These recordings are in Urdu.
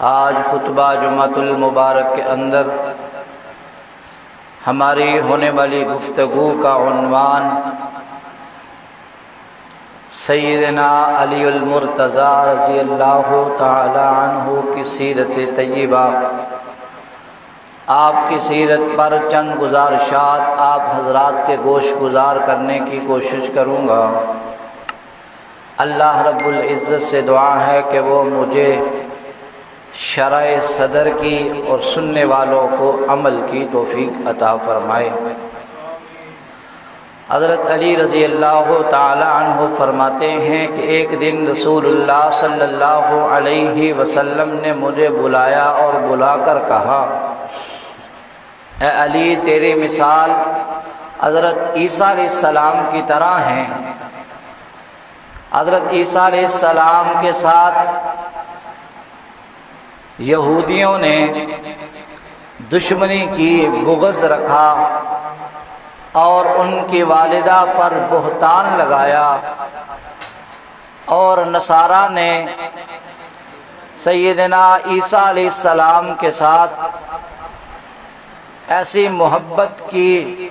آج خطبہ جمعۃ المبارک کے اندر ہماری ہونے والی گفتگو کا عنوان سیدنا علی المرتضیٰ رضی اللہ تعالی عنہ کی سیرت طیبہ، آپ کی سیرت پر چند گزارشات آپ حضرات کے گوش گزار کرنے کی کوشش کروں گا۔ اللہ رب العزت سے دعا ہے کہ وہ مجھے شرح صدر کی اور سننے والوں کو عمل کی توفیق عطا فرمائے۔ حضرت علی رضی اللہ تعالی عنہ فرماتے ہیں کہ ایک دن رسول اللہ صلی اللہ علیہ وسلم نے مجھے بلایا اور بلا کر کہا، اے علی، تیری مثال حضرت عیسیٰ علیہ السلام کی طرح ہے۔ حضرت عیسیٰ علیہ السلام کے ساتھ یہودیوں نے دشمنی کی، بغض رکھا اور ان کی والدہ پر بہتان لگایا، اور نصارہ نے سیدنا عیسیٰ علیہ السلام کے ساتھ ایسی محبت کی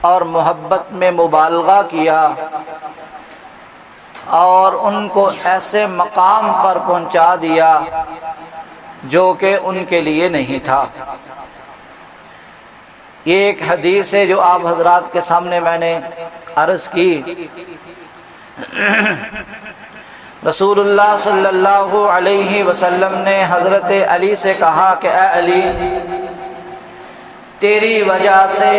اور محبت میں مبالغہ کیا اور ان کو ایسے مقام پر پہنچا دیا جو کہ ان کے لیے نہیں تھا۔ یہ ایک حدیث ہے جو آپ حضرات کے سامنے میں نے عرض کی۔ رسول اللہ صلی اللہ علیہ وسلم نے حضرت علی سے کہا کہ اے علی، تیری وجہ سے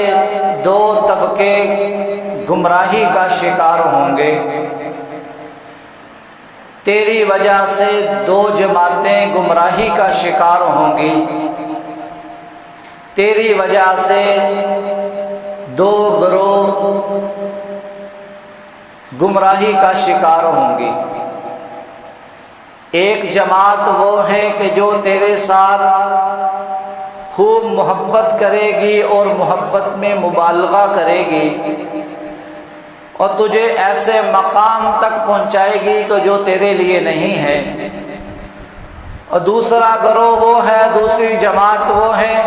دو طبقے گمراہی کا شکار ہوں گے، تیری وجہ سے دو جماعتیں گمراہی کا شکار ہوں گی، تیری وجہ سے دو گروہ گمراہی کا شکار ہوں گی۔ ایک جماعت وہ ہے کہ جو تیرے ساتھ خوب محبت کرے گی اور محبت میں مبالغہ کرے گی اور تجھے ایسے مقام تک پہنچائے گی کہ جو تیرے لیے نہیں ہے، اور دوسرا گروہ وہ ہے، دوسری جماعت وہ ہے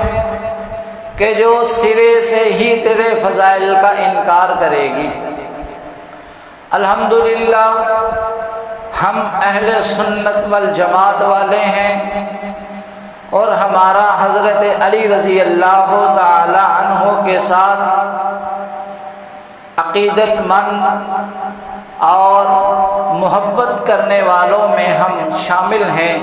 کہ جو سرے سے ہی تیرے فضائل کا انکار کرے گی۔ الحمدللہ ہم اہل سنت والجماعت والے ہیں، اور ہمارا حضرت علی رضی اللہ تعالی عنہ کے ساتھ عقیدت مند اور محبت کرنے والوں میں ہم شامل ہیں۔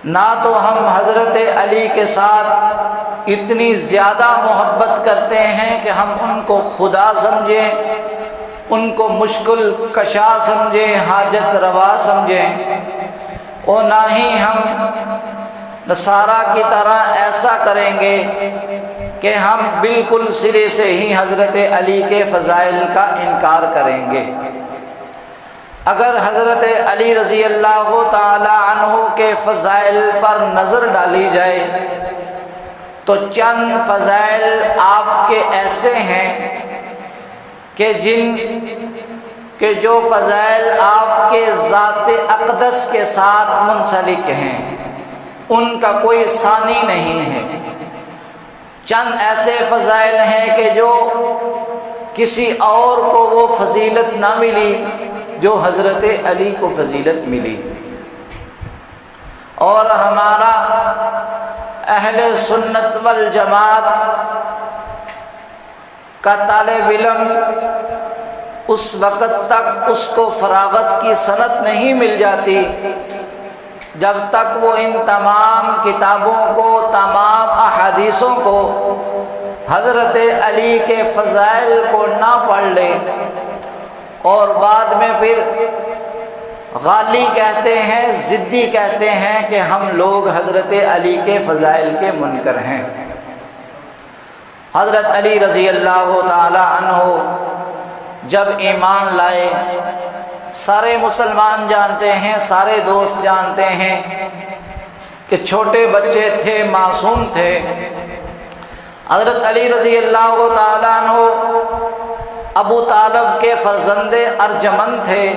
نہ تو ہم حضرت علی کے ساتھ اتنی زیادہ محبت کرتے ہیں کہ ہم ان کو خدا سمجھیں، ان کو مشکل کشا سمجھیں، حاجت روا سمجھیں، اور نہ ہی ہم نصارہ کی طرح ایسا کریں گے کہ ہم بالکل سرے سے ہی حضرت علی کے فضائل کا انکار کریں گے۔ اگر حضرت علی رضی اللہ تعالی عنہ کے فضائل پر نظر ڈالی جائے تو چند فضائل آپ کے ایسے ہیں کہ جو فضائل آپ کے ذات اقدس کے ساتھ منسلک ہیں، ان کا کوئی ثانی نہیں ہے۔ چند ایسے فضائل ہیں کہ جو کسی اور کو وہ فضیلت نہ ملی جو حضرت علی کو فضیلت ملی۔ اور ہمارا اہل سنت والجماعت کا طالب علم اس وقت تک اس کو فراغت کی سند نہیں مل جاتی جب تک وہ ان تمام کتابوں کو، تمام احادیثوں کو، حضرت علی کے فضائل کو نہ پڑھ لے، اور بعد میں پھر غالی کہتے ہیں، ضدی کہتے ہیں کہ ہم لوگ حضرت علی کے فضائل کے منکر ہیں۔ حضرت علی رضی اللہ تعالی عنہ جب ایمان لائے، سارے مسلمان جانتے ہیں، سارے دوست جانتے ہیں کہ چھوٹے بچے تھے، معصوم تھے۔ حضرت علی رضی اللہ تعالیٰ عنہ ابو طالب کے فرزند ارجمند تھے،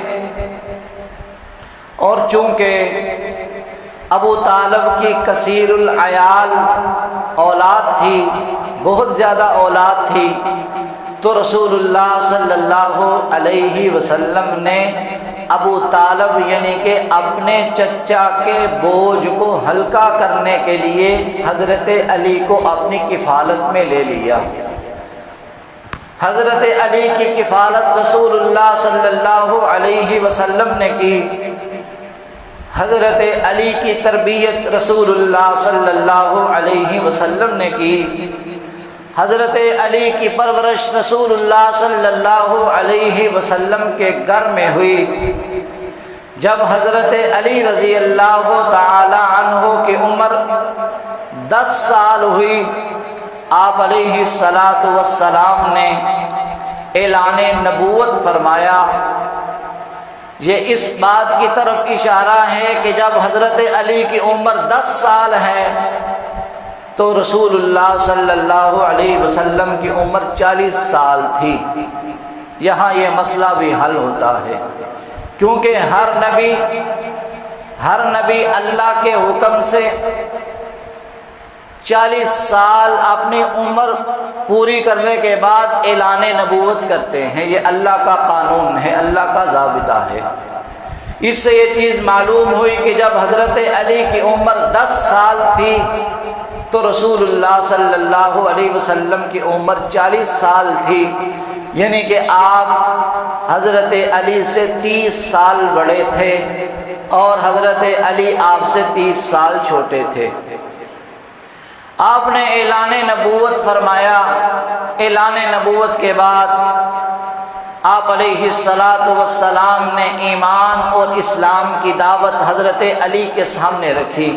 اور چونکہ ابو طالب کی کثیر العیال اولاد تھی، بہت زیادہ اولاد تھی، تو رسول اللہ صلی اللہ علیہ وسلم نے ابو طالب یعنی کہ اپنے چچا کے بوجھ کو ہلکا کرنے کے لیے حضرت علی کو اپنی کفالت میں لے لیا۔ حضرت علی کی کفالت رسول اللہ صلی اللہ علیہ وسلم نے کی، حضرت علی کی تربیت رسول اللہ صلی اللہ علیہ وسلم نے کی، حضرت علی کی پرورش رسول اللہ صلی اللہ علیہ وسلم کے گھر میں ہوئی۔ جب حضرت علی رضی اللہ تعالی عنہ کی عمر 10 سال ہوئی، آپ علیہ السلام نے اعلان نبوت فرمایا۔ یہ اس بات کی طرف اشارہ ہے کہ جب حضرت علی کی عمر 10 سال ہے تو رسول اللہ صلی اللہ علیہ وسلم کی عمر 40 سال تھی۔ یہاں یہ مسئلہ بھی حل ہوتا ہے، کیونکہ ہر نبی اللہ کے حکم سے 40 سال اپنی عمر پوری کرنے کے بعد اعلان نبوت کرتے ہیں۔ یہ اللہ کا قانون ہے، اللہ کا ضابطہ ہے۔ اس سے یہ چیز معلوم ہوئی کہ جب حضرت علی کی عمر 10 سال تھی تو رسول اللہ صلی اللہ علیہ وسلم کی عمر 40 سال تھی، یعنی کہ آپ حضرت علی سے 30 سال بڑے تھے اور حضرت علی آپ سے 30 سال چھوٹے تھے۔ آپ نے اعلان نبوت فرمایا۔ اعلان نبوت کے بعد آپ علیہ السلام نے ایمان اور اسلام کی دعوت حضرت علی کے سامنے رکھی۔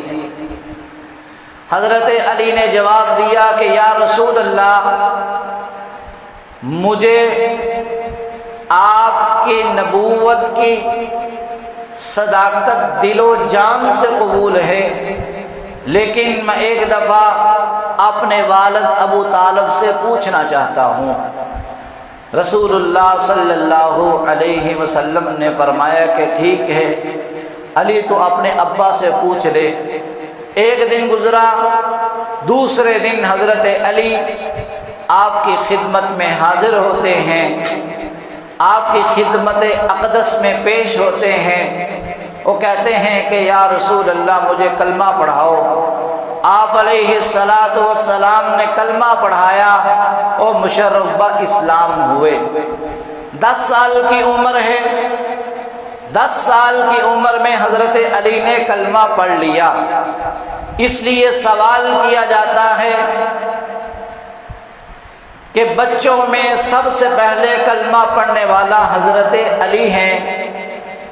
حضرت علی نے جواب دیا کہ یا رسول اللہ، مجھے آپ کی نبوت کی صداقت دل و جان سے قبول ہے، لیکن میں ایک دفعہ اپنے والد ابو طالب سے پوچھنا چاہتا ہوں۔ رسول اللہ صلی اللہ علیہ وسلم نے فرمایا کہ ٹھیک ہے علی، تو اپنے ابا سے پوچھ لے۔ ایک دن گزرا، دوسرے دن حضرت علی آپ کی خدمت میں حاضر ہوتے ہیں، آپ کی خدمت اقدس میں پیش ہوتے ہیں۔ وہ کہتے ہیں کہ یا رسول اللہ، مجھے کلمہ پڑھاؤ۔ آپ علیہ السلام نے کلمہ پڑھایا اور مشرف اسلام ہوئے۔ 10 سال کی عمر ہے، 10 سال کی عمر میں حضرت علی نے کلمہ پڑھ لیا۔ اس لیے سوال کیا جاتا ہے کہ بچوں میں سب سے پہلے کلمہ پڑھنے والا حضرت علی ہیں،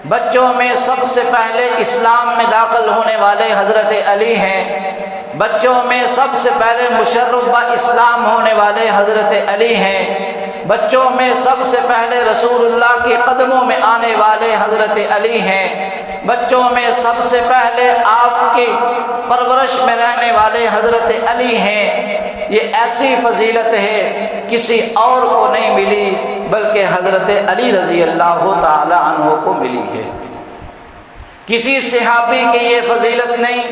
بچوں میں سب سے پہلے اسلام میں داخل ہونے والے حضرت علی ہیں، بچوں میں سب سے پہلے مشرف اسلام ہونے والے حضرت علی ہیں، بچوں میں سب سے پہلے رسول اللہ کے قدموں میں آنے والے حضرت علی ہیں، بچوں میں سب سے پہلے آپ کی پرورش میں رہنے والے حضرت علی ہیں۔ یہ ایسی فضیلت ہے کسی اور کو نہیں ملی، بلکہ حضرت علی رضی اللہ تعالی عنہ کو ملی ہے۔ کسی صحابی کی یہ فضیلت نہیں،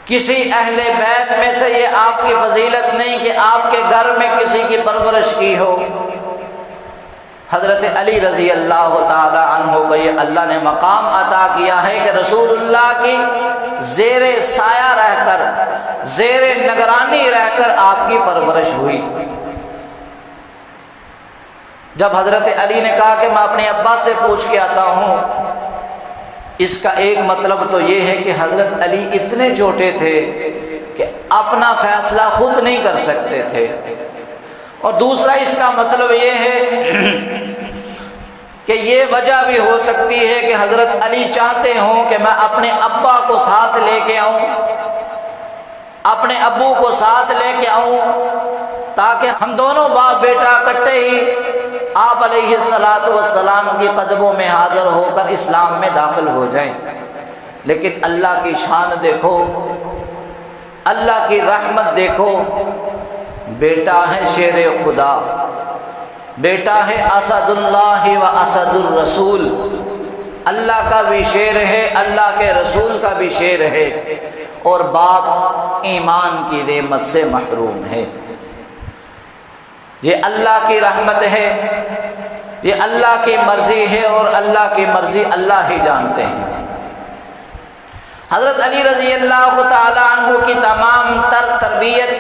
کسی اہل بیت میں سے یہ آپ کی فضیلت نہیں کہ آپ کے گھر میں کسی کی پرورش کی ہو۔ حضرت علی رضی اللہ تعالی عنہ کو یہ اللہ نے مقام عطا کیا ہے کہ رسول اللہ کی زیر سایہ رہ کر، زیر نگرانی رہ کر آپ کی پرورش ہوئی۔ جب حضرت علی نے کہا کہ میں اپنے ابا سے پوچھ کے آتا ہوں، اس کا ایک مطلب تو یہ ہے کہ حضرت علی اتنے چھوٹے تھے کہ اپنا فیصلہ خود نہیں کر سکتے تھے، اور دوسرا اس کا مطلب یہ ہے کہ یہ وجہ بھی ہو سکتی ہے کہ حضرت علی چاہتے ہوں کہ میں اپنے ابا کو ساتھ لے کے آؤں، اپنے ابو کو ساتھ لے کے آؤں، تاکہ ہم دونوں باپ بیٹا اکٹھے ہی آپ علیہ السلام کی قدموں میں حاضر ہو کر اسلام میں داخل ہو جائیں۔ لیکن اللہ کی شان دیکھو، اللہ کی رحمت دیکھو، بیٹا ہے شیر خدا، بیٹا ہے اسد اللہ و اسد الرسول، اللہ کا بھی شعر ہے، اللہ کے رسول کا بھی شعر ہے، اور باپ ایمان کی نعمت سے محروم ہے۔ یہ اللہ کی رحمت ہے، یہ اللہ کی مرضی ہے، اور اللہ کی مرضی اللہ ہی جانتے ہیں۔ حضرت علی رضی اللہ تعالی عنہ کی تمام تر تربیت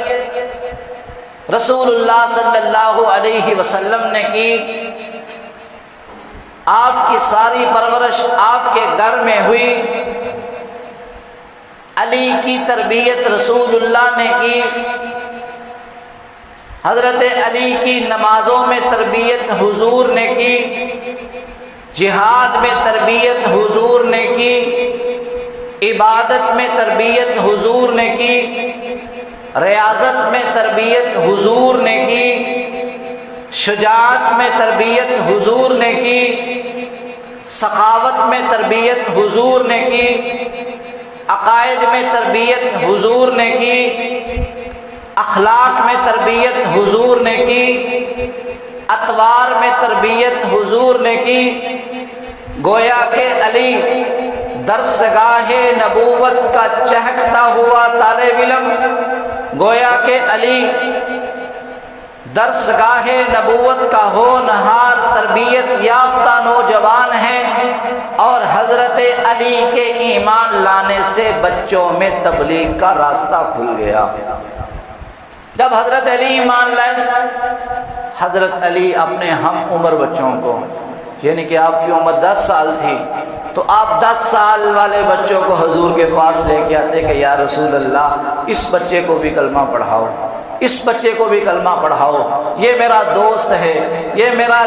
رسول اللہ صلی اللہ علیہ وسلم نے کی۔ آپ کی ساری پرورش آپ کے گھر میں ہوئی۔ علی کی تربیت رسول اللہ نے کی۔ حضرت علی کی نمازوں میں تربیت حضور نے کی، جہاد میں تربیت حضور نے کی، عبادت میں تربیت حضور نے کی، ریاضت میں تربیت حضور نے کی، شجاعت میں تربیت حضور نے کی، سخاوت میں تربیت حضور نے کی، عقائد میں تربیت حضور نے کی، اخلاق میں تربیت حضور نے کی، اطوار میں تربیت حضور نے کی۔ گویا کہ علی درسگاہ نبوت کا چہکتا ہوا طالب علم، گویا کہ علی درسگاہ نبوت کا ہونہار تربیت یافتہ نوجوان ہے، اور حضرت علی کے ایمان لانے سے بچوں میں تبلیغ کا راستہ کھل گیا۔ جب حضرت علی ایمان لائے، حضرت علی اپنے ہم عمر بچوں کو، یعنی کہ آپ کی عمر 10 سال تھی، تو آپ 10 سال والے بچوں کو حضور کے پاس لے کے آتے کہ یا رسول اللہ اس بچے کو بھی کلمہ پڑھاؤ، اس بچے کو بھی کلمہ پڑھاؤ، یہ میرا دوست ہے، یہ میرا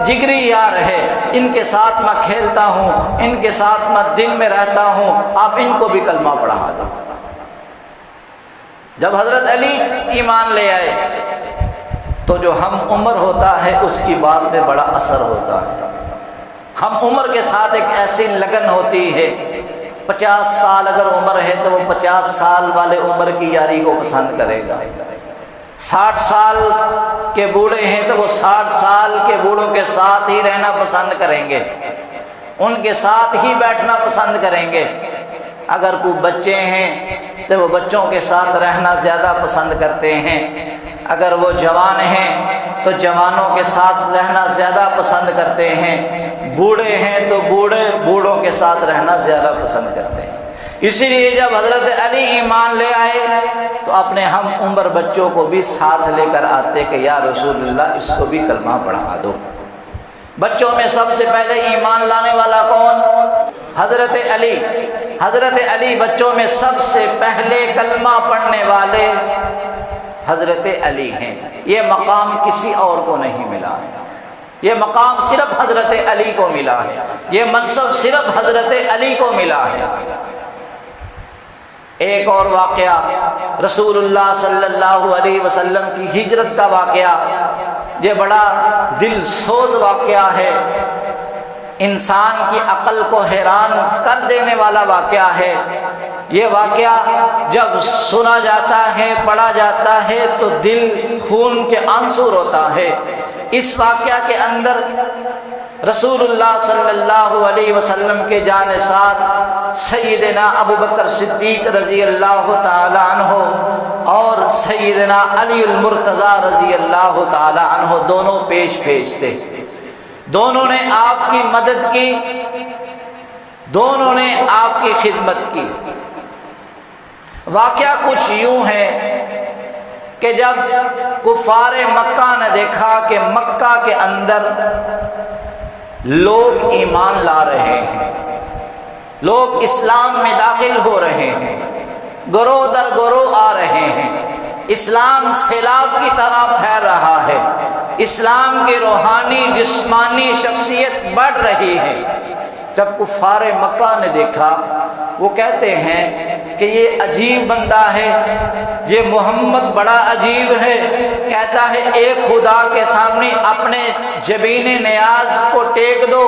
جگری یار ہے، ان کے ساتھ میں کھیلتا ہوں، ان کے ساتھ میں دن میں رہتا ہوں، آپ ان کو بھی کلمہ پڑھا دو۔ جب حضرت علی ایمان لے آئے تو جو ہم عمر ہوتا ہے اس کی بات میں بڑا اثر ہوتا ہے۔ ہم عمر کے ساتھ ایک ایسی لگن ہوتی ہے، 50 سال اگر عمر ہے تو وہ 50 سال والے عمر کی یاری کو پسند کرے گا، 60 سال کے بوڑھے ہیں تو وہ 60 سال کے بوڑھوں کے ساتھ ہی رہنا پسند کریں گے، ان کے ساتھ ہی بیٹھنا پسند کریں گے۔ اگر کوئی بچے ہیں تو وہ بچوں کے ساتھ رہنا زیادہ پسند کرتے ہیں، اگر وہ جوان ہیں تو جوانوں کے ساتھ رہنا زیادہ پسند کرتے ہیں، بوڑھے ہیں تو بوڑھوں کے ساتھ رہنا زیادہ پسند کرتے ہیں۔ اسی لیے جب حضرت علی ایمان لے آئے تو اپنے ہم عمر بچوں کو بھی ساتھ لے کر آتے کہ یا رسول اللہ اس کو بھی کلمہ پڑھا دو۔ بچوں میں سب سے پہلے ایمان لانے والا کون؟ حضرت علی۔ حضرت علی بچوں میں سب سے پہلے کلمہ پڑھنے والے حضرت علی ہیں۔ یہ مقام کسی اور کو نہیں ملا ہے، یہ مقام صرف حضرت علی کو ملا ہے، یہ منصب صرف حضرت علی کو ملا ہے۔ ایک اور واقعہ رسول اللہ صلی اللہ علیہ وسلم کی ہجرت کا واقعہ، یہ بڑا دل سوز واقعہ ہے، انسان کی عقل کو حیران کر دینے والا واقعہ ہے۔ یہ واقعہ جب سنا جاتا ہے، پڑھا جاتا ہے تو دل خون کے آنسو روتا ہے۔ اس واقعہ کے اندر رسول اللہ صلی اللہ علیہ وسلم کے جانثار سیدنا ابوبکر صدیق رضی اللہ تعالی عنہ اور سیدنا علی المرتضی رضی اللہ تعالی عنہ دونوں پیش تھے۔ دونوں نے آپ کی مدد کی، دونوں نے آپ کی خدمت کی۔ واقعہ کچھ یوں ہے کہ جب کفار مکہ نے دیکھا کہ مکہ کے اندر لوگ ایمان لا رہے ہیں، لوگ اسلام میں داخل ہو رہے ہیں، گروہ در گروہ آ رہے ہیں، اسلام سیلاب کی طرح پھیل رہا ہے، اسلام کی روحانی جسمانی شخصیت بڑھ رہی ہے۔ جب کفار مکہ نے دیکھا، وہ کہتے ہیں کہ یہ عجیب بندہ ہے، یہ محمد بڑا عجیب ہے، کہتا ہے ایک خدا کے سامنے اپنے جبین نیاز کو ٹیک دو،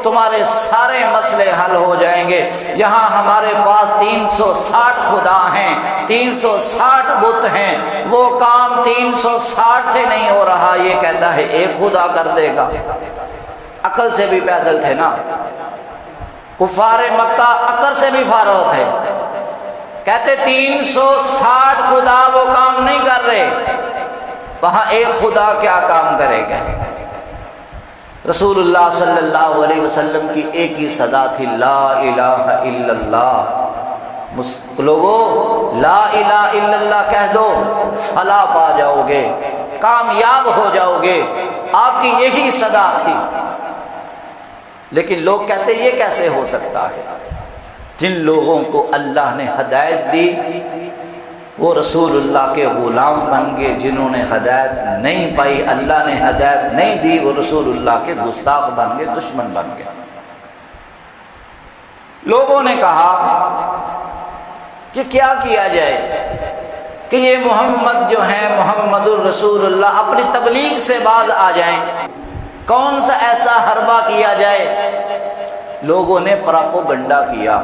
تمہارے سارے مسئلے حل ہو جائیں گے۔ یہاں ہمارے پاس 360 خدا ہیں، 360 بت ہیں، وہ کام 360 سے نہیں ہو رہا، یہ کہتا ہے ایک خدا کر دے گا۔ عقل سے بھی پیدل تھے نا، کفار مکہ عقل سے بھی فارغ تھے، کہتے 360 خدا وہ کام نہیں کر رہے، وہاں ایک خدا کیا کام کرے گا؟ رسول اللہ صلی اللہ علیہ وسلم کی ایک ہی صدا تھی، لا الہ الا اللہ۔ لوگوں لا الہ الا اللہ کہہ دو، فلاح پا جاؤ گے، کامیاب ہو جاؤ گے، آپ کی یہی صدا تھی۔ لیکن لوگ کہتے یہ کیسے ہو سکتا ہے؟ جن لوگوں کو اللہ نے ہدایت دی وہ رسول اللہ کے غلام بن گئے، جنہوں نے ہدایت نہیں پائی، اللہ نے ہدایت نہیں دی، وہ رسول اللہ کے گستاخ بن گئے، دشمن بن گئے۔ لوگوں نے کہا کہ کیا کیا جائے کہ یہ محمد جو ہیں محمد الرسول اللہ اپنی تبلیغ سے باز آ جائیں، کون سا ایسا حربہ کیا جائے؟ لوگوں نے پراپوگنڈا کیا،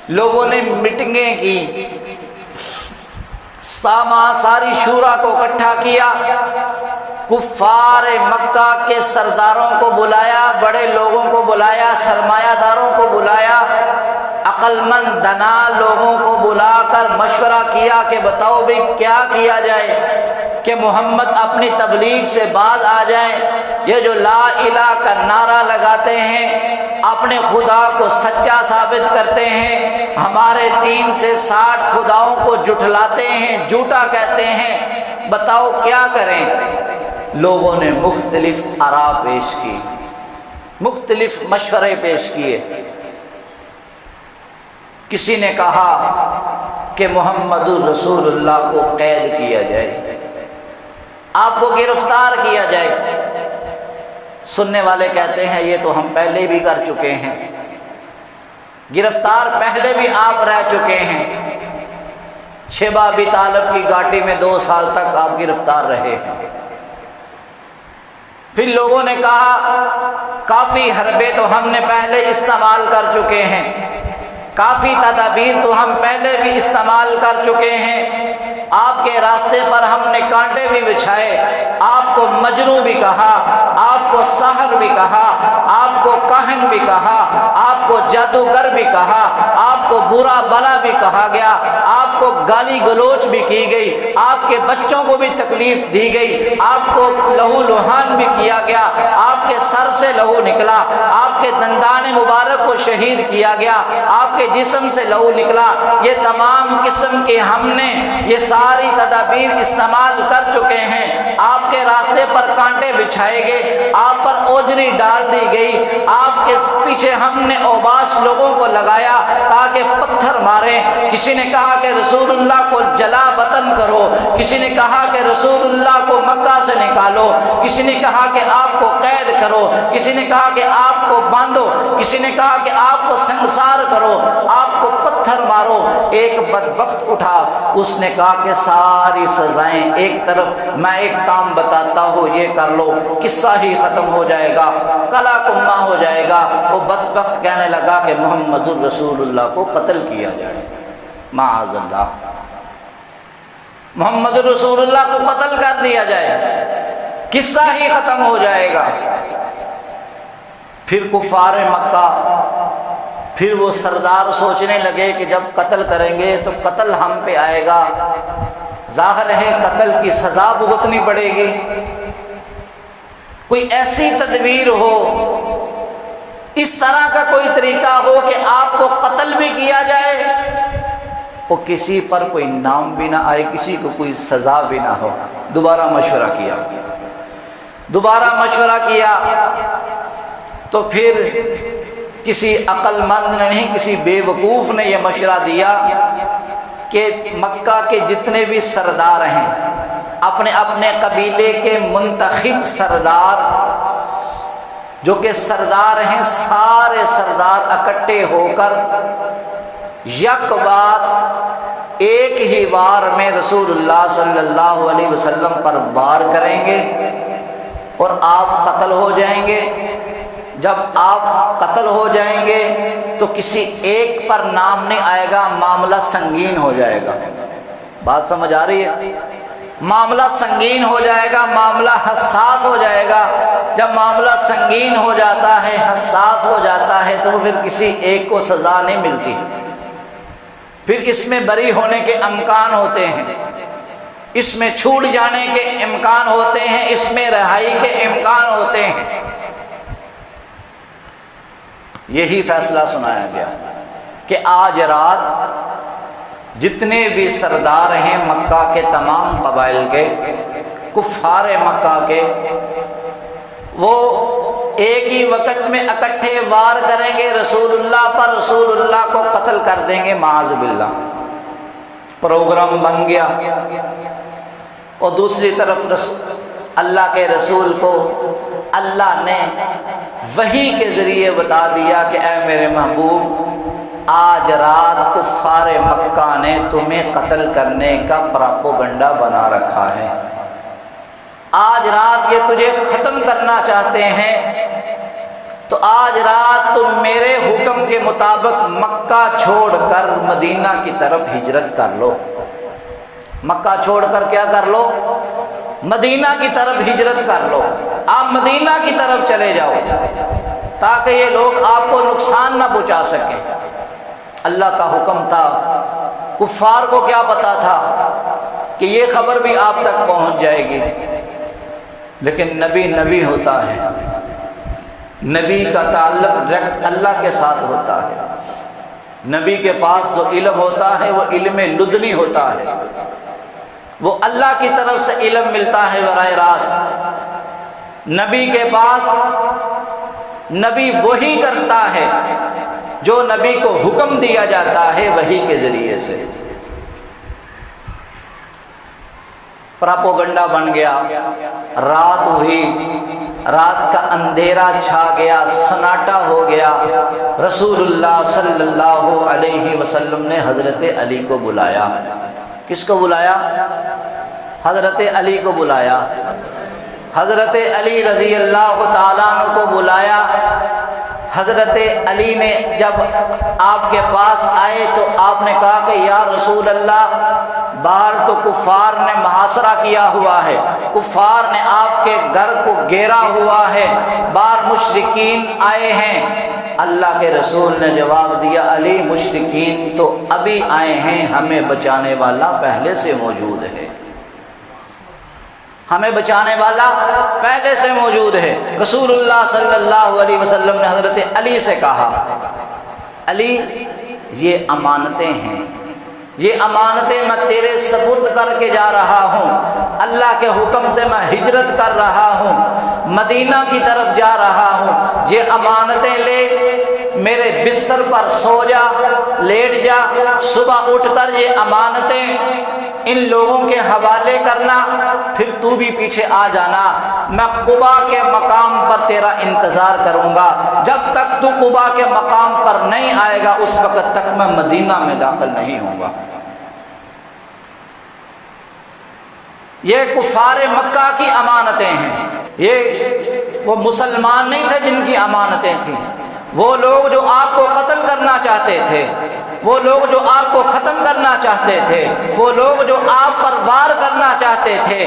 لوگوں نے میٹنگیں کی، ساری شورا کو اکٹھا کیا، کفار مکہ کے سرداروں کو بلایا، بڑے لوگوں کو بلایا، سرمایہ داروں کو بلایا، عقل مند دنا لوگوں کو بلا کر مشورہ کیا کہ بتاؤ بھی کیا کیا جائے کہ محمد اپنی تبلیغ سے باز آ جائیں۔ یہ جو لا الہ کا نعرہ لگاتے ہیں، اپنے خدا کو سچا ثابت کرتے ہیں، ہمارے 3 سے 60 خداؤں کو جھٹلاتے ہیں، جھوٹا کہتے ہیں، بتاؤ کیا کریں؟ لوگوں نے مختلف آراء پیش کی، مختلف مشورے پیش کیے۔ کسی نے کہا کہ محمد الرسول اللہ کو قید کیا جائے، آپ کو گرفتار کیا جائے۔ سننے والے کہتے ہیں یہ تو ہم پہلے بھی کر چکے ہیں، گرفتار پہلے بھی آپ رہ چکے ہیں، شیبہ ابی طالب کی گھاٹی میں 2 سال تک آپ گرفتار رہے ہیں۔ پھر لوگوں نے کہا کافی حربے تو ہم نے پہلے استعمال کر چکے ہیں، کافی تدابیر تو ہم پہلے بھی استعمال کر چکے ہیں، آپ کے راستے پر ہم نے کانٹے بھی بچھائے، آپ کو مجنوں بھی کہا، آپ کو ساحر بھی کہا، آپ کو کاہن بھی کہا، آپ کو جادوگر بھی کہا، آپ کو برا بلا بھی کہا گیا، آپ کو گالی گلوچ بھی کی گئی، آپ کے بچوں کو بھی تکلیف دی گئی، آپ کو لہو لہان بھی کیا گیا، آپ کے سر سے لہو نکلا، آپ کے دندان مبارک کو شہید کیا گیا، آپ کے جسم سے لہو نکلا۔ یہ تمام قسم کے ہم نے یہ ساری تدابیر استعمال کر چکے ہیں، آپ کے راستے پر کانٹے بچھائے گئے، آپ پر اوجری ڈال دی گئی، آپ کے پیچھے ہم نے اوباش لوگوں کو لگایا تاکہ پتھر ماریں۔ کسی نے کہا کہ رسول اللہ کو جلا وطن کرو، کسی نے کہا کہ رسول اللہ کو مکہ سے نکالو، کسی نے کہا کہ آپ کو قید کرو، کسی نے کہا کہ آپ کو باندھو، کسی نے کہا کہ آپ کو سنگسار کرو، آپ کو پتھر مارو۔ ایک بدبخت اٹھا، اس نے کہا کہ ساری سزائیں ایک طرف، میں ایک کام بتاتا ہوں یہ کر لو، قصہ ہی ختم ہو جائے گا، کلا کما ہو جائے گا۔ وہ بدبخت کہنے لگا کہ محمد الرسول اللہ کو قتل کیا جائے، معاذ اللہ، محمد الرسول اللہ کو قتل کر دیا جائے، قصہ ہی ختم ہو جائے گا۔ پھر کفار مکہ، پھر وہ سردار سوچنے لگے کہ جب قتل کریں گے تو قتل ہم پہ آئے گا، ظاہر ہے قتل کی سزا بھگتنی پڑے گی، کوئی ایسی تدبیر ہو، اس طرح کا کوئی طریقہ ہو کہ آپ کو قتل بھی کیا جائے، وہ کسی پر کوئی نام بھی نہ آئے، کسی کو کوئی سزا بھی نہ ہو۔ دوبارہ مشورہ کیا، دوبارہ مشورہ کیا، تو پھر کسی عقل مند نے نہیں، کسی بے وقوف نے یہ مشورہ دیا کہ مکہ کے جتنے بھی سردار ہیں، اپنے اپنے قبیلے کے منتخب سردار، جو کہ سردار ہیں، سارے سردار اکٹھے ہو کر یک بار ایک ہی وار میں رسول اللہ صلی اللہ علیہ وسلم پر وار کریں گے اور آپ قتل ہو جائیں گے۔ جب آپ قتل ہو جائیں گے تو کسی ایک پر نام نہیں آئے گا، معاملہ سنگین ہو جائے گا۔ بات سمجھ آ رہی ہے؟ معاملہ سنگین ہو جائے گا، معاملہ حساس ہو جائے گا۔ جب معاملہ سنگین ہو جاتا ہے، حساس ہو جاتا ہے، تو پھر کسی ایک کو سزا نہیں ملتی، پھر اس میں بری ہونے کے امکان ہوتے ہیں، اس میں چھوٹ جانے کے امکان ہوتے ہیں، اس میں رہائی کے امکان ہوتے ہیں۔ یہی فیصلہ سنایا گیا کہ آج رات جتنے بھی سردار ہیں مکہ کے تمام قبائل کے، کفار مکہ کے، وہ ایک ہی وقت میں اکٹھے وار کریں گے رسول اللہ پر، رسول اللہ کو قتل کر دیں گے معاذ باللہ۔ پروگرام بن گیا۔ اور دوسری طرف اللہ کے رسول کو اللہ نے وحی کے ذریعے بتا دیا کہ اے میرے محبوب، آج رات کفار مکہ نے تمہیں قتل کرنے کا پراپوگنڈا بنا رکھا ہے، آج رات یہ تجھے ختم کرنا چاہتے ہیں، تو آج رات تم میرے حکم کے مطابق مکہ چھوڑ کر مدینہ کی طرف ہجرت کر لو۔ مکہ چھوڑ کر کیا کر لو؟ مدینہ کی طرف ہجرت کر لو، آپ مدینہ کی طرف چلے جاؤ تاکہ یہ لوگ آپ کو نقصان نہ پہنچا سکیں۔ اللہ کا حکم تھا، کفار کو کیا پتا تھا کہ یہ خبر بھی آپ تک پہنچ جائے گی، لیکن نبی ہوتا ہے، نبی کا تعلق ڈائریکٹ اللہ کے ساتھ ہوتا ہے۔ نبی کے پاس جو علم ہوتا ہے وہ علم لدنی ہوتا ہے، وہ اللہ کی طرف سے علم ملتا ہے براہ راست۔ نبی کے پاس نبی وہی کرتا ہے جو نبی کو حکم دیا جاتا ہے وحی کے ذریعے سے۔ پراپوگنڈا بن گیا، رات ہوئی، رات کا اندھیرا چھا گیا، سناٹا ہو گیا۔ رسول اللہ صلی اللہ علیہ وسلم نے حضرت علی کو بلایا۔ کس کو بلایا؟ حضرت علی کو بلایا۔ حضرت علی رضی اللہ تعالیٰ عنہ کو بلایا۔ حضرت علی نے جب آپ کے پاس آئے تو آپ نے کہا کہ یا رسول اللہ، باہر تو کفار نے محاصرہ کیا ہوا ہے، کفار نے آپ کے گھر کو گھیرا ہوا ہے، باہر مشرکین آئے ہیں۔ اللہ کے رسول نے جواب دیا، علی مشرکین تو ابھی آئے ہیں، ہمیں بچانے والا پہلے سے موجود ہے، ہمیں بچانے والا پہلے سے موجود ہے۔ رسول اللہ صلی اللہ علیہ وسلم نے حضرت علی سے کہا، علی یہ امانتیں ہیں، یہ امانتیں میں تیرے سپرد کر کے جا رہا ہوں، اللہ کے حکم سے میں ہجرت کر رہا ہوں، مدینہ کی طرف جا رہا ہوں، یہ امانتیں لے، میرے بستر پر سو جا، لیٹ جا، صبح اٹھ کر یہ امانتیں ان لوگوں کے حوالے کرنا، پھر تو بھی پیچھے آ جانا، میں قبا کے مقام پر تیرا انتظار کروں گا، جب تک تو قبا کے مقام پر نہیں آئے گا اس وقت تک میں مدینہ میں داخل نہیں ہوں گا۔ یہ کفار مکہ کی امانتیں ہیں، یہ وہ مسلمان نہیں تھے جن کی امانتیں تھیں، وہ لوگ جو آپ کو قتل کرنا چاہتے تھے، وہ لوگ جو آپ کو ختم کرنا چاہتے تھے، وہ لوگ جو آپ پر وار کرنا چاہتے تھے،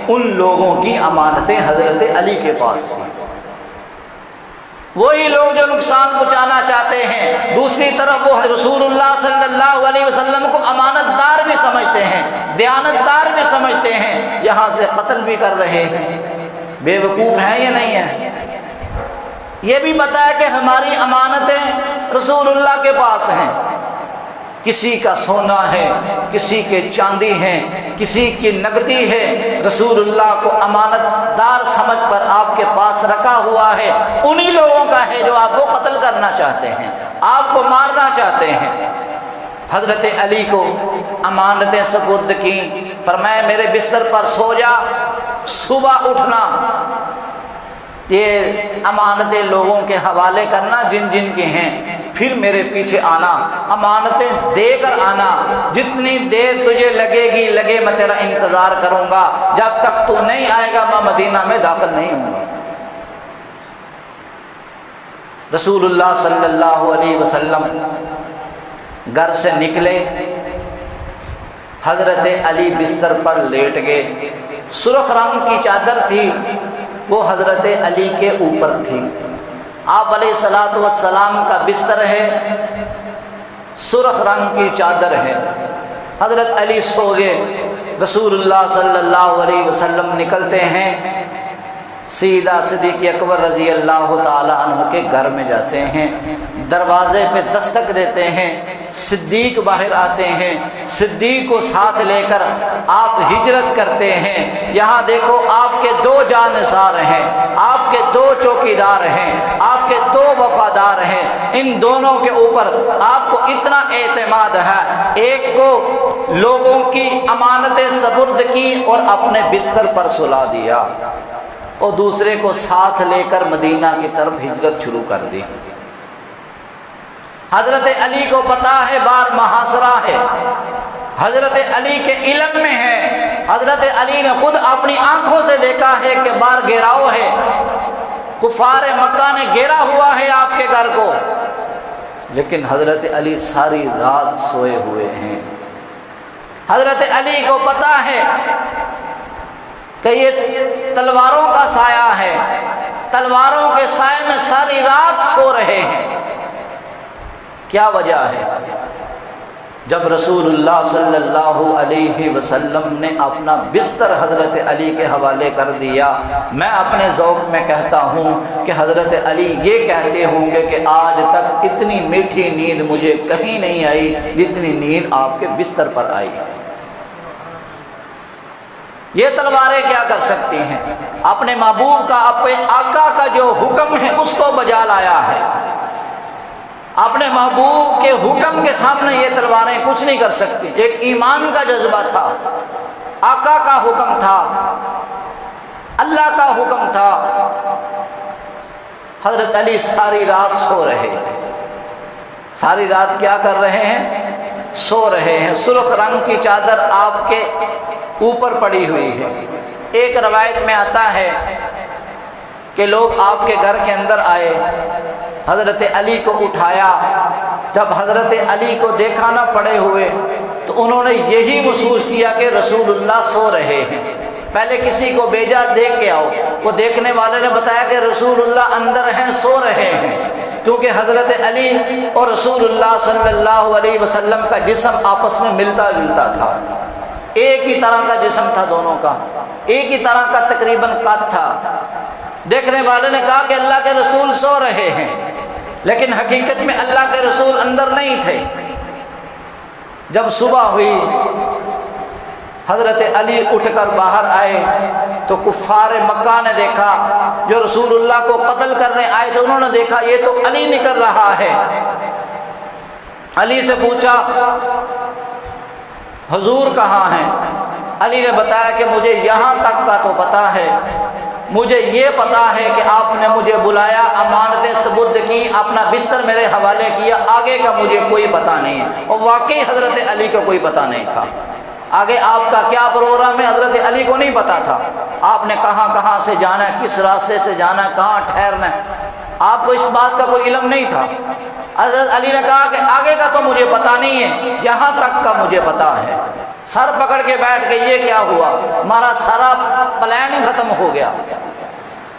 ان لوگوں کی امانتیں حضرت علی کے پاس تھیں۔ وہی لوگ جو نقصان پہنچانا چاہتے ہیں، دوسری طرف وہ رسول اللہ صلی اللہ علیہ وسلم کو امانت دار بھی سمجھتے ہیں، دیانت دار بھی سمجھتے ہیں، یہاں سے قتل بھی کر رہے ہیں۔ بے وقوف ہیں یا نہیں ہیں؟ یہ بھی پتہ ہے کہ ہماری امانتیں رسول اللہ کے پاس ہیں، کسی کا سونا ہے، کسی کے چاندی ہیں، کسی کی نقدی ہے، رسول اللہ کو امانت دار سمجھ کر آپ کے پاس رکھا ہوا ہے، انہی لوگوں کا ہے جو آپ کو قتل کرنا چاہتے ہیں، آپ کو مارنا چاہتے ہیں۔ حضرت علی کو امانتیں سپرد کی، فرمایا میرے بستر پر سو جا، صبح اٹھنا، یہ امانتیں لوگوں کے حوالے کرنا جن جن کے ہیں، پھر میرے پیچھے آنا، امانتیں دے کر آنا، جتنی دیر تجھے لگے میں تیرا انتظار کروں گا، جب تک تو نہیں آئے گا میں مدینہ میں داخل نہیں ہوں گا۔ رسول اللہ صلی اللہ علیہ وسلم گھر سے نکلے، حضرت علی بستر پر لیٹ گئے، سرخ رنگ کی چادر تھی، وہ حضرت علی کے اوپر تھی۔ آپ علیہ الصلوۃ والسلام کا بستر ہے، سرخ رنگ کی چادر ہے، حضرت علی سو گئے۔ رسول اللہ صلی اللہ علیہ وسلم نکلتے ہیں، سیدھا صدیق اکبر رضی اللہ تعالی عنہ کے گھر میں جاتے ہیں، دروازے پہ دستک دیتے ہیں، صدیق باہر آتے ہیں، صدیق کو ساتھ لے کر آپ ہجرت کرتے ہیں۔ یہاں دیکھو آپ کے دو جانثار ہیں، آپ کے دو چوکیدار ہیں، آپ کے دو وفادار ہیں، ان دونوں کے اوپر آپ کو اتنا اعتماد ہے، ایک کو لوگوں کی امانتیں سپرد کی اور اپنے بستر پر سلا دیا، اور دوسرے کو ساتھ لے کر مدینہ کی طرف ہجرت شروع کر دی۔ حضرت علی کو پتا ہے بار محاصرہ ہے، حضرت علی کے علم میں ہے، حضرت علی نے خود اپنی آنکھوں سے دیکھا ہے کہ بار گھیراؤ ہے، کفار مکہ نے گھیرا ہوا ہے آپ کے گھر کو، لیکن حضرت علی ساری رات سوئے ہوئے ہیں۔ حضرت علی کو پتا ہے کہ یہ تلواروں کا سایہ ہے، تلواروں کے سائے میں ساری رات سو رہے ہیں۔ کیا وجہ ہے؟ جب رسول اللہ صلی اللہ علیہ وسلم نے اپنا بستر حضرت علی کے حوالے کر دیا، میں اپنے ذوق میں کہتا ہوں کہ حضرت علی یہ کہتے ہوں گے کہ آج تک اتنی میٹھی نیند مجھے کہیں نہیں آئی جتنی نیند آپ کے بستر پر آئی۔ یہ تلواریں کیا کر سکتی ہیں؟ اپنے محبوب کا، اپنے آقا کا جو حکم ہے اس کو بجا لایا ہے۔ اپنے محبوب کے حکم کے سامنے یہ تلواریں کچھ نہیں کر سکتی۔ ایک ایمان کا جذبہ تھا، آقا کا حکم تھا، اللہ کا حکم تھا۔ حضرت علی ساری رات سو رہے ہیں، ساری رات کیا کر رہے ہیں؟ سو رہے ہیں۔ سرخ رنگ کی چادر آپ کے اوپر پڑی ہوئی ہے۔ ایک روایت میں آتا ہے کہ لوگ آپ کے گھر کے اندر آئے، حضرت علی کو اٹھایا، جب حضرت علی کو دیکھا نہ پڑے ہوئے تو انہوں نے یہی محسوس کیا کہ رسول اللہ سو رہے ہیں۔ پہلے کسی کو بھیجا دیکھ کے آؤ، وہ دیکھنے والے نے بتایا کہ رسول اللہ اندر ہیں، سو رہے ہیں، کیونکہ حضرت علی اور رسول اللہ صلی اللہ علیہ وسلم کا جسم آپس میں ملتا جلتا تھا، ایک ہی طرح کا جسم تھا دونوں کا، ایک ہی طرح کا تقریباً قد تھا۔ دیکھنے والے نے کہا کہ اللہ کے رسول سو رہے ہیں، لیکن حقیقت میں اللہ کے رسول اندر نہیں تھے۔ جب صبح ہوئی حضرت علی اٹھ کر باہر آئے تو کفار مکہ نے دیکھا، جو رسول اللہ کو قتل کرنے آئے تھے انہوں نے دیکھا یہ تو علی نکل رہا ہے۔ علی سے پوچھا حضور کہاں ہیں؟ علی نے بتایا کہ مجھے یہاں تک کا تو پتہ ہے، مجھے یہ پتا ہے کہ آپ نے مجھے بلایا، امانتیں سپرد کی، اپنا بستر میرے حوالے کیا، آگے کا مجھے کوئی پتہ نہیں ہے۔ اور واقعی حضرت علی کو کوئی پتہ نہیں تھا، آگے آپ کا کیا پروگرام ہے حضرت علی کو نہیں پتا تھا۔ آپ نے کہاں کہاں سے جانا ہے، کس راستے سے جانا ہے، کہاں ٹھہرنا ہے، آپ کو اس بات کا کوئی علم نہیں تھا۔ حضرت علی نے کہا کہ آگے کا تو مجھے پتا نہیں ہے، یہاں تک کا مجھے پتا ہے۔ سر پکڑ کے بیٹھ گئے، یہ کیا ہوا؟ ہمارا سارا پلان ہی ختم ہو گیا۔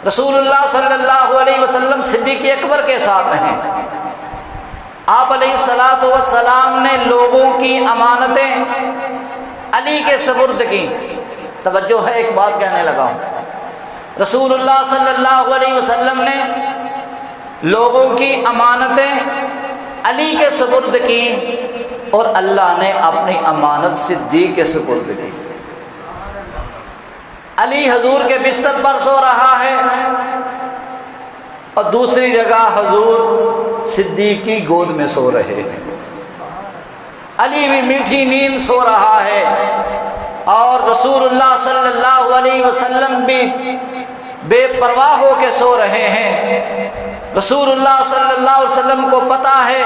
رسول اللہ صلی اللہ علیہ وسلم صدیق اکبر کے ساتھ ہیں، آپ علیہ الصلوۃ والسلام نے لوگوں کی امانتیں علی کے سپرد کی۔ توجہ ہے، ایک بات کہنے لگا ہوں، رسول اللہ صلی اللہ علیہ وسلم نے لوگوں کی امانتیں علی کے سپرد کی، اور اللہ نے اپنی امانت صدیق کے سپرد کی۔ علی حضور کے بستر پر سو رہا ہے اور دوسری جگہ حضور صدیق کی گود میں سو رہے ہیں۔ علی بھی میٹھی نیند سو رہا ہے اور رسول اللہ صلی اللہ علیہ وسلم بھی بے پرواہ ہو کے سو رہے ہیں۔ رسول اللہ صلی اللہ علیہ وسلم کو پتا ہے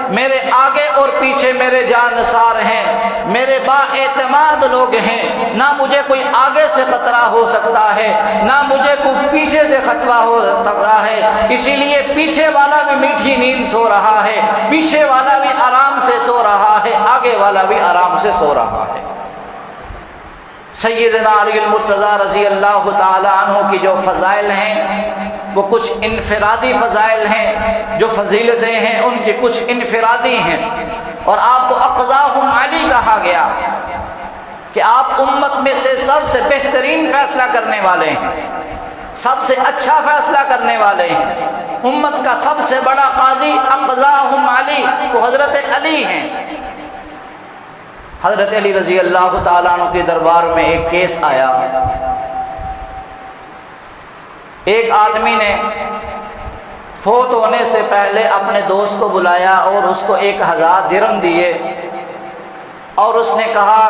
میرے آگے اور پیچھے میرے جانثار ہیں، میرے با اعتماد لوگ ہیں، نہ مجھے کوئی آگے سے خطرہ ہو سکتا ہے نہ مجھے کوئی پیچھے سے خطرہ ہو سکتا ہے، اسی لیے پیچھے والا بھی میٹھی نیند سو رہا ہے، پیچھے والا بھی آرام سے سو رہا ہے، آگے والا بھی آرام سے سو رہا ہے۔ سیدنا علی المرتضیٰ رضی اللہ تعالی عنہ کی جو فضائل ہیں وہ کچھ انفرادی فضائل ہیں، جو فضیلتیں ہیں ان کی کچھ انفرادی ہیں، اور آپ کو اقضاہم علی کہا گیا کہ آپ امت میں سے سب سے بہترین فیصلہ کرنے والے ہیں، سب سے اچھا فیصلہ کرنے والے ہیں، امت کا سب سے بڑا قاضی اقضاہم علی وہ حضرت علی ہیں۔ حضرت علی رضی اللہ تعالیٰ عنہ کے دربار میں ایک کیس آیا، ایک آدمی نے فوت ہونے سے پہلے اپنے دوست کو بلایا اور اس کو 1000 درہم دیے، اور اس نے کہا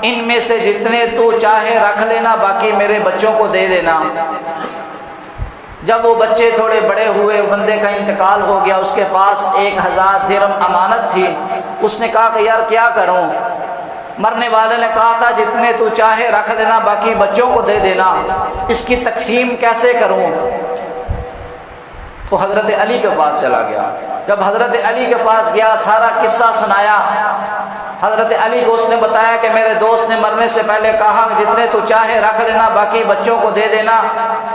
ان میں سے جتنے تو چاہے رکھ لینا، باقی میرے بچوں کو دے دینا۔ جب وہ بچے تھوڑے بڑے ہوئے، بندے کا انتقال ہو گیا، اس کے پاس 1000 درہم امانت تھی، اس نے کہا کہ یار کیا کروں؟ مرنے والے نے کہا تھا جتنے تو چاہے رکھ لینا، باقی بچوں کو دے دینا، اس کی تقسیم کیسے کروں؟ تو حضرت علی کے پاس چلا گیا۔ جب حضرت علی کے پاس گیا، سارا قصہ سنایا، حضرت علی کو اس نے بتایا کہ میرے دوست نے مرنے سے پہلے کہا جتنے تو چاہے رکھ لینا، باقی بچوں کو دے دینا۔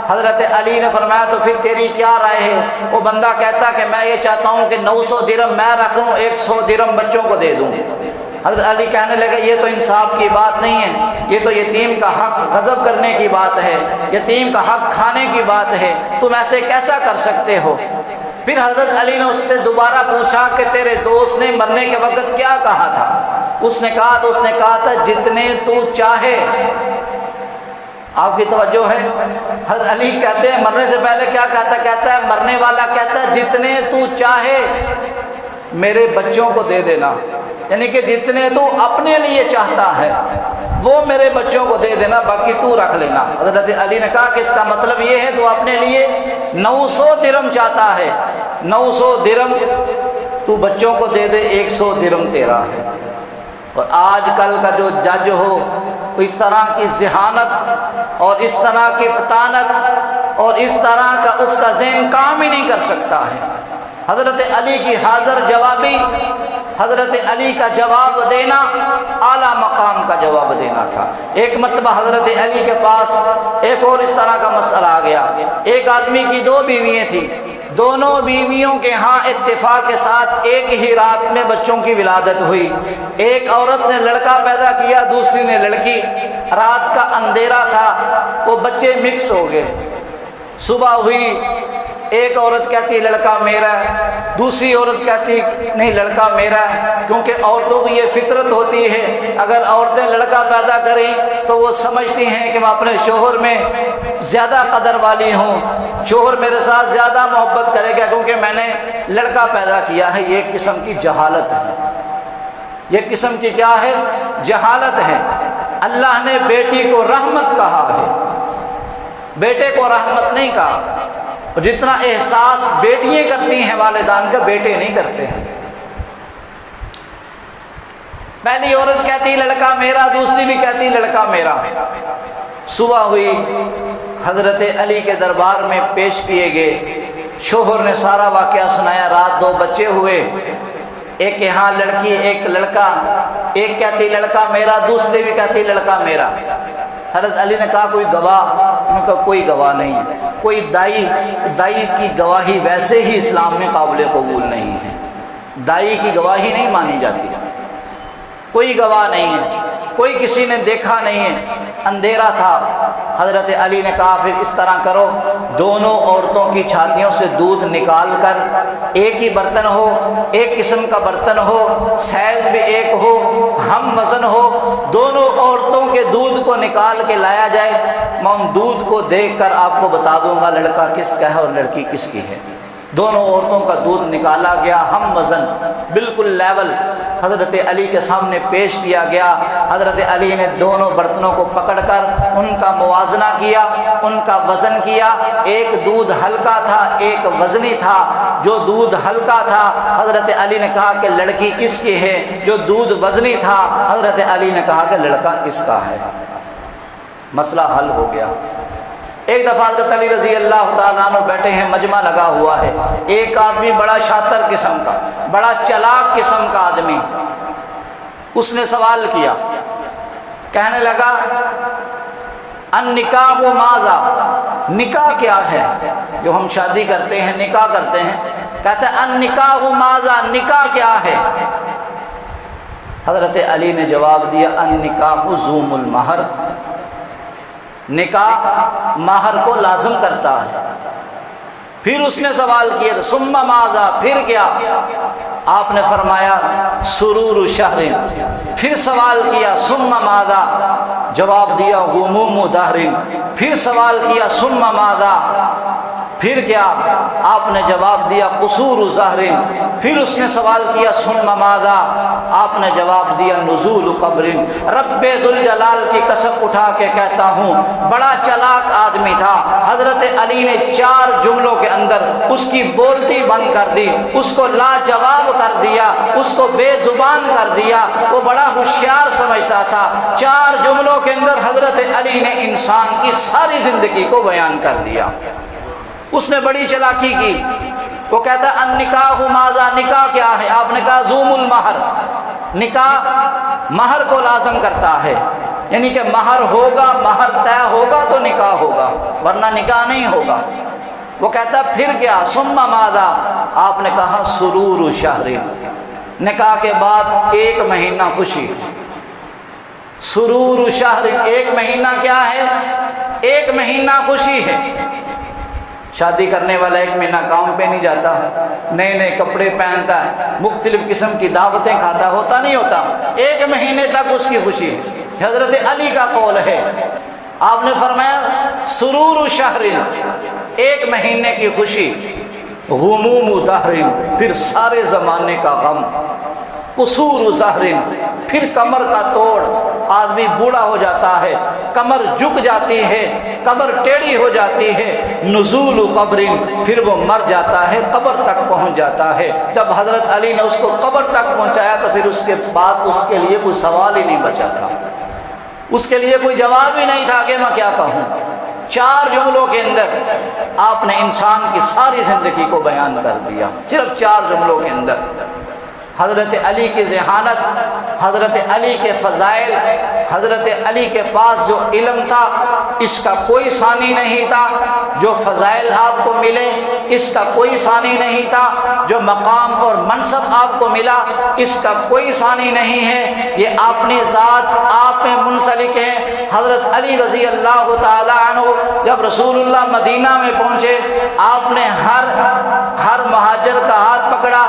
حضرت علی نے فرمایا تو پھر تیری کیا رائے ہے؟ وہ بندہ کہتا کہ میں یہ چاہتا ہوں کہ 900 درہم میں رکھوں، 100 درہم بچوں کو دے دوں۔ حضرت علی کہنے لگے یہ تو انصاف کی بات نہیں ہے، یہ تو یتیم کا حق غضب کرنے کی بات ہے، یتیم کا حق کھانے کی بات ہے، تم ایسے کیسا کر سکتے ہو؟ پھر حضرت علی نے اس سے دوبارہ پوچھا کہ تیرے دوست نے مرنے کے وقت کیا کہا تھا؟ اس نے کہا تھا جتنے تو چاہے۔ آپ کی توجہ ہے؟ حضرت علی کہتے ہیں مرنے سے پہلے کیا کہتا ہے مرنے والا کہتا ہے جتنے تو چاہے میرے بچوں کو دے دینا، یعنی کہ جتنے تو اپنے لیے چاہتا ہے وہ میرے بچوں کو دے دینا، باقی تو رکھ لینا۔ حضرت علی نے کہا کہ اس کا مطلب یہ ہے تو اپنے لیے 900 درہم چاہتا ہے، 900 درہم تو بچوں کو دے دے، 100 درہم تیرا ہے۔ اور آج کل کا جو جج ہو اس طرح کی ذہانت اور اس طرح کی فطانت اور اس طرح کا اس کا ذہن کام ہی نہیں کر سکتا ہے۔ حضرت علی کی حاضر جوابی، حضرت علی کا جواب دینا اعلیٰ مقام کا جواب دینا تھا۔ ایک مرتبہ حضرت علی کے پاس ایک اور اس طرح کا مسئلہ آ گیا۔ ایک آدمی کی 2 بیویاں تھیں، دونوں بیویوں کے ہاں اتفاق کے ساتھ ایک ہی رات میں بچوں کی ولادت ہوئی۔ ایک عورت نے لڑکا پیدا کیا، دوسری نے لڑکی۔ رات کا اندھیرا تھا، وہ بچے مکس ہو گئے۔ صبح ہوئی، ایک عورت کہتی لڑکا میرا ہے، دوسری عورت کہتی نہیں لڑکا میرا ہے، کیونکہ عورتوں کی یہ فطرت ہوتی ہے اگر عورتیں لڑکا پیدا کریں تو وہ سمجھتی ہیں کہ میں اپنے شوہر میں زیادہ قدر والی ہوں، شوہر میرے ساتھ زیادہ محبت کرے گا کیونکہ میں نے لڑکا پیدا کیا ہے۔ یہ ایک قسم کی جہالت ہے، یہ قسم کی کیا ہے؟ جہالت ہے۔ اللہ نے بیٹی کو رحمت کہا ہے، بیٹے کو رحمت نہیں کہا۔ جتنا احساس بیٹیاں کرتی ہیں والدان کا، بیٹے نہیں کرتے ہیں۔ پہلی عورت کہتی لڑکا میرا، دوسری بھی کہتی لڑکا میرا۔ صبح ہوئی، حضرت علی کے دربار میں پیش کیے گئے، شوہر نے سارا واقعہ سنایا۔ رات 2 بچے ہوئے، ایک یہاں لڑکی ایک لڑکا، ایک کہتی لڑکا میرا، دوسری بھی کہتی لڑکا میرا۔ حضرت علی نے کہا کوئی گواہ؟ انہوں نے کہا کوئی گواہ نہیں ہے، کوئی دائی کی گواہی ویسے ہی اسلام میں قابل قبول نہیں ہے، دائی کی گواہی نہیں مانی جاتی، کوئی گواہ نہیں ہے، کوئی کسی نے دیکھا نہیں ہے، اندھیرا تھا۔ حضرت علی نے کہا پھر اس طرح کرو، دونوں عورتوں کی چھاتیوں سے دودھ نکال کر ایک ہی برتن ہو، ایک قسم کا برتن ہو، سائز بھی ایک ہو، ہم وزن ہو، دونوں عورتوں کے دودھ کو نکال کے لایا جائے، میں ان دودھ کو دیکھ کر آپ کو بتا دوں گا لڑکا کس کا ہے اور لڑکی کس کی ہے۔ دونوں عورتوں کا دودھ نکالا گیا، ہم وزن بالکل لیول حضرت علی کے سامنے پیش کیا گیا۔ حضرت علی نے دونوں برتنوں کو پکڑ کر ان کا موازنہ کیا، ان کا وزن کیا۔ ایک دودھ ہلکا تھا، ایک وزنی تھا۔ جو دودھ ہلکا تھا حضرت علی نے کہا کہ لڑکی اس کی ہے، جو دودھ وزنی تھا حضرت علی نے کہا کہ لڑکا اس کا ہے۔ مسئلہ حل ہو گیا۔ ایک دفعہ حضرت علی رضی اللہ تعالیٰ عنہ بیٹھے ہیں، مجمع لگا ہوا ہے، ایک آدمی بڑا شاطر قسم کا، بڑا چلاک قسم کا آدمی، اس نے سوال کیا کہنے لگا النکاح ماذا، نکاح کیا ہے؟ جو ہم شادی کرتے ہیں، نکاح کرتے ہیں، کہتا ہے النکاح ماذا، نکاح کیا ہے؟ حضرت علی نے جواب دیا النکاح زوم المہر، نکاح مہر کو لازم کرتا ہے۔ پھر اس نے سوال کیا ثم ماذا، پھر کیا؟ آپ نے فرمایا سرور شہر۔ پھر سوال کیا ثم ماذا، جواب دیا غموم دہر۔ پھر سوال کیا ثم ماذا، پھر کیا؟ آپ نے جواب دیا قصور ظہر۔ پھر اس نے سوال کیا ثم ماذا، آپ نے جواب دیا نزول قبر۔ رب ذوالجلال کی قسم اٹھا کے کہتا ہوں بڑا چلاک آدمی تھا، حضرت علی نے 4 جملوں کے اندر اس کی بولتی بند کر دی، اس کو لاجواب کر دیا، اس کو بے زبان کر دیا۔ وہ بڑا ہوشیار سمجھتا تھا، 4 جملوں کے اندر حضرت علی نے انسان کی ساری زندگی کو بیان کر دیا۔ اس نے بڑی چلاکی کی۔ وہ کہتا ہے النکاح ماذا، نکاح کیا ہے؟ آپ نے کہا زوم المہر، نکاح مہر کو لازم کرتا ہے، یعنی کہ مہر ہوگا، مہر طے ہوگا تو نکاح ہوگا، ورنہ نکاح نہیں ہوگا۔ وہ کہتا ہے پھر کیا؟ ثم ماذا، آپ نے کہا سرور شہر، نکاح کے بعد 1 مہینہ خوشی۔ سرور شہر، 1 مہینہ کیا ہے؟ 1 مہینہ خوشی ہے۔ شادی کرنے والا 1 مہینہ کام پہ نہیں جاتا، نئے نئے کپڑے پہنتا ہے، مختلف قسم کی دعوتیں کھاتا، ہوتا نہیں ہوتا؟ 1 مہینے تک اس کی خوشی ہے۔ حضرت علی کا قول ہے، آپ نے فرمایا سرور شہر، 1 مہینے کی خوشی، غموم دہر، پھر سارے زمانے کا غم، قصور ظہر، پھر کمر کا توڑ، آدمی بوڑھا ہو جاتا ہے، کمر جھک جاتی ہے، کمر ٹیڑھی ہو جاتی ہے، نزول قبر، پھر وہ مر جاتا ہے، قبر تک پہنچ جاتا ہے۔ جب حضرت علی نے اس کو قبر تک پہنچایا تو پھر اس کے بعد اس کے لیے کوئی سوال ہی نہیں بچا تھا، اس کے لیے کوئی جواب ہی نہیں تھا کہ میں کیا کہوں۔ 4 جملوں کے اندر آپ نے انسان کی ساری زندگی کو بیان کر دیا، صرف 4 جملوں کے اندر۔ حضرت علی کی ذہانت، حضرت علی کے فضائل، حضرت علی کے پاس جو علم تھا اس کا کوئی ثانی نہیں تھا، جو فضائل آپ کو ملے اس کا کوئی ثانی نہیں تھا، جو مقام اور منصب آپ کو ملا اس کا کوئی ثانی نہیں ہے، یہ اپنی ذات آپ میں منسلک ہے۔ حضرت علی رضی اللہ تعالی عنہ جب رسول اللہ مدینہ میں پہنچے، آپ نے ہر مہاجر کا ہاتھ پکڑا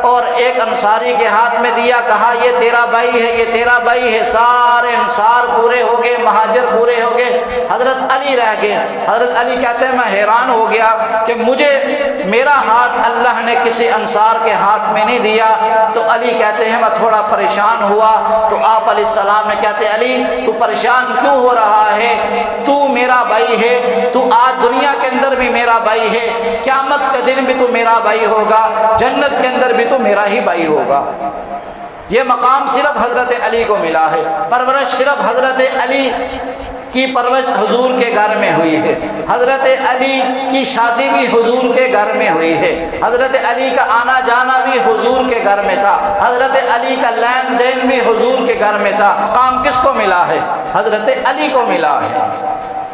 اور ایک انصاری کے ہاتھ میں دیا، کہا یہ تیرا بھائی ہے، یہ تیرا بھائی ہے۔ سارے انصار پورے ہو گئے، مہاجر پورے ہو گئے، حضرت علی رہ گئے۔ حضرت علی کہتے ہیں میں حیران ہو گیا کہ مجھے میرا ہاتھ اللہ نے کسی انصار کے ہاتھ میں نہیں دیا۔ تو علی کہتے ہیں میں تھوڑا پریشان ہوا، تو آپ علیہ السلام نے کہتے علی تو پریشان کیوں ہو رہا ہے؟ تو میرا بھائی ہے، تو آج دنیا کے اندر بھی میرا بھائی ہے، قیامت کے دن بھی تو میرا بھائی ہوگا، جنت کے اندر بھی تو میرا ہی بھائی ہوگا۔ یہ مقام صرف حضرت علی کو ملا ہے، پرورش صرف حضرت علی کی پرورش حضور کے گھر میں ہوئی ہے، حضرت علی کی شادی بھی حضور کے گھر میں ہوئی ہے، حضرت علی کا آنا جانا بھی حضور کے گھر میں تھا، حضرت علی کا لین دین بھی حضور کے گھر میں تھا۔ کام کس کو ملا ہے؟ حضرت علی کو ملا ہے۔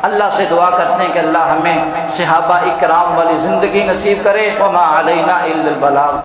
اللہ سے دعا کرتے ہیں کہ اللہ ہمیں صحابہ اکرام والی زندگی نصیب کرے۔ وما علینا الا البلاغ۔